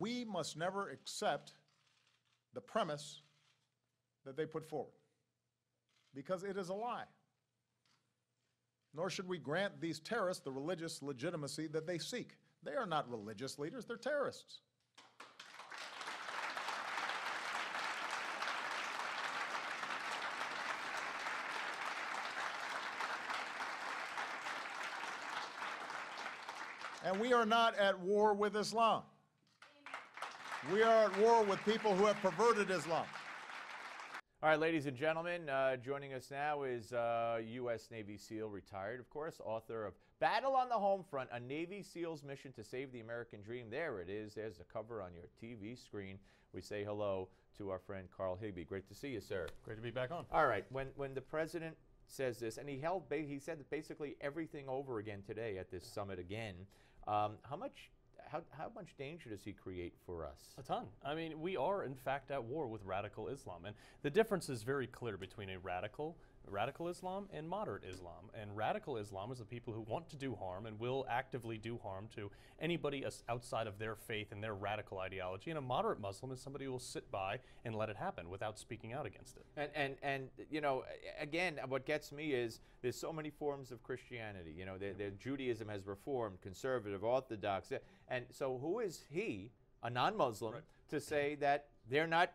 We must never accept the premise that they put forward, because it is a lie. Nor should we grant these terrorists the religious legitimacy that they seek. They are not religious leaders, they're terrorists. And we are not at war with Islam. We are at war with people who have perverted Islam. All right, ladies and gentlemen, joining us now is U.S. Navy SEAL, retired, of course, author of Battle on the Home Front, a Navy SEAL's mission to save the American dream. There it is. There's the cover on your TV screen. We say hello to our friend Carl Higbie. Great to see you, sir. Great to be back on. All right, when the president says this, and he said basically everything over again today at this summit again, how much danger does he create for us? A ton. I mean, we are in fact at war with radical Islam, and the difference is very clear between a radical Islam and moderate Islam. And radical Islam is the people who want to do harm and will actively do harm to anybody outside of their faith and their radical ideology. And a moderate Muslim is somebody who will sit by and let it happen without speaking out against it. And you know, again, what gets me is there's so many forms of Christianity. You know, Judaism has Reformed, Conservative, Orthodox, and so who is he, a non-Muslim, right, to say that they're not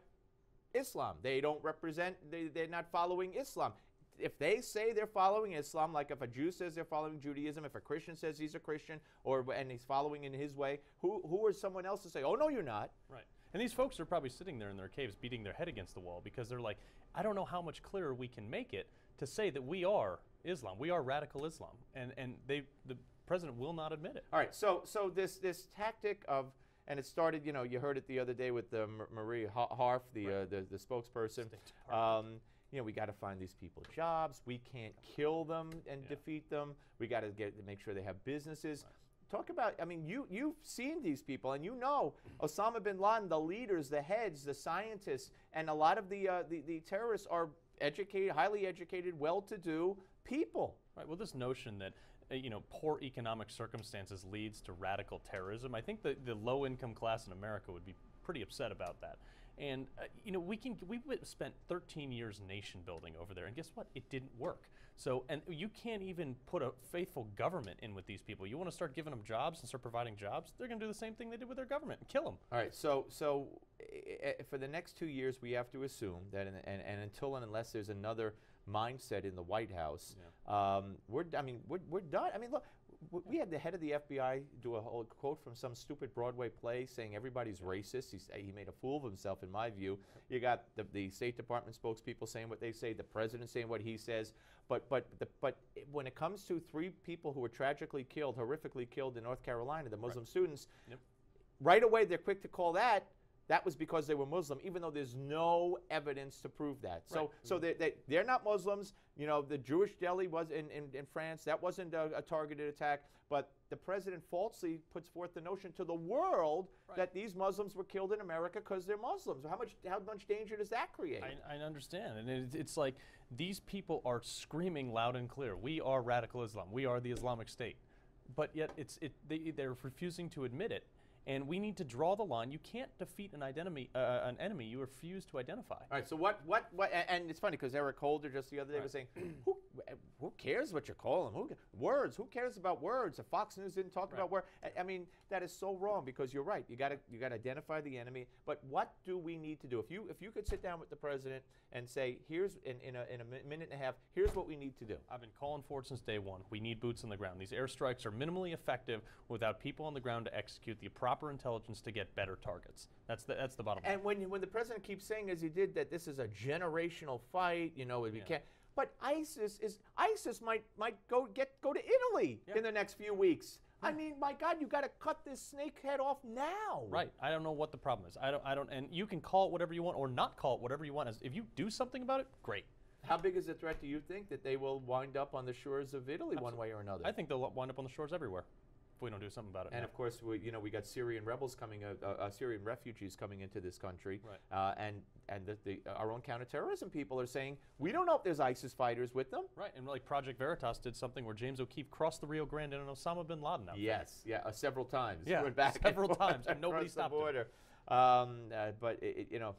Islam? They don't represent. They're not following Islam. If they say they're following Islam, like if a Jew says they're following Judaism, if a Christian says he's a Christian, and he's following in his way, who is someone else to say, oh, no, you're not? Right. And these folks are probably sitting there in their caves beating their head against the wall because they're like, I don't know how much clearer we can make it to say that we are Islam. We are radical Islam. And the president will not admit it. All right. So this tactic of, and it started, you know, you heard it the other day with Marie Harf, the spokesperson. You know, we got to find these people jobs. We can't kill them and defeat them. We got to make sure they have businesses. Right. Talk about, I mean, you've seen these people, and you know Osama bin Laden, the leaders, the heads, the scientists, and a lot of the terrorists are educated, highly educated, well-to-do people. Right. Well, this notion that you know, poor economic circumstances leads to radical terrorism, I think the low-income class in America would be pretty upset about that. And you know, we spent 13 years nation building over there, and guess what? It didn't work. So, and you can't even put a faithful government in with these people. You want to start giving them jobs and start providing jobs, they're going to do the same thing they did with their government and kill them. All right. So for the next 2 years, we have to assume that, and until and unless there's another mindset in the White House, we're done. I mean, look, we had the head of the FBI do a whole quote from some stupid Broadway play saying everybody's racist. He made a fool of himself, in my view. You got the State Department spokespeople saying what they say, the president saying what he says. But when it comes to 3 people who were tragically killed, horrifically killed in North Carolina, the Muslim students, right away they're quick to call that was because they were Muslim, even though there's no evidence to prove that. So, so they're not Muslims. You know, the Jewish deli was in France. That wasn't a targeted attack. But the president falsely puts forth the notion to the world that these Muslims were killed in America because they're Muslims. How much danger does that create? I understand. And it's like these people are screaming loud and clear, we are radical Islam. We are the Islamic State. But yet they're refusing to admit it. And we need to draw the line. You can't defeat an enemy you refuse to identify. All right. So what? And it's funny because Eric Holder just the other day was saying, "Who cares what you call them? Words? Who cares about words?" If Fox News didn't talk about words, I mean, that is so wrong because you're right. You got to identify the enemy. But what do we need to do? If you could sit down with the president and say, "Here's in a minute and a half. Here's what we need to do." I've been calling for it since day one. We need boots on the ground. These airstrikes are minimally effective without people on the ground to execute the proper intelligence to get better targets. That's the bottom line. And when the president keeps saying, as he did, that this is a generational fight, you know, we can't. But ISIS might go to Italy in the next few weeks. I mean, my God, you got to cut this snake head off now. Right. I don't know what the problem is. I don't. And you can call it whatever you want or not call it whatever you want. If you do something about it, great. How big is the threat do you think that they will wind up on the shores of Italy one way or another? I think they'll wind up on the shores everywhere. if we don't do something about it. And now. of course, we got Syrian rebels coming, Syrian refugees coming into this country, Right. and our own counterterrorism people are saying we don't know if there's ISIS fighters with them. Right, and like Project Veritas did something where James O'Keefe crossed the Rio Grande in an Osama bin Laden outfit. Yes, several times. Yeah, Went back several and forth times, and nobody across stopped the him. border. But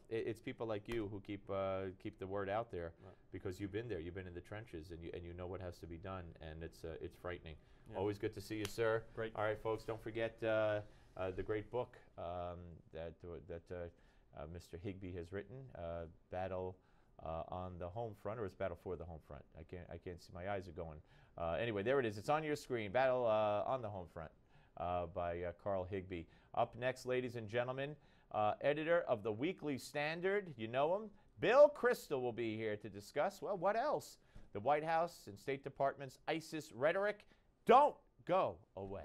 it's people like you who keep the word out there, Right. because you've been there, you've been in the trenches, and you know what has to be done, and it's frightening. Yeah. Always good to see you, sir. Great. All right, folks, don't forget the great book that Mr. Higbie has written, Battle on the Home Front, or it's Battle for the Home Front. I can't see. My eyes are going. Anyway, there it is. It's on your screen. Battle on the Home Front by Carl Higbie. Up next, ladies and gentlemen, editor of the Weekly Standard. You know him. Bill Kristol will be here to discuss, well, what else? The White House and State Department's ISIS rhetoric. Don't go away.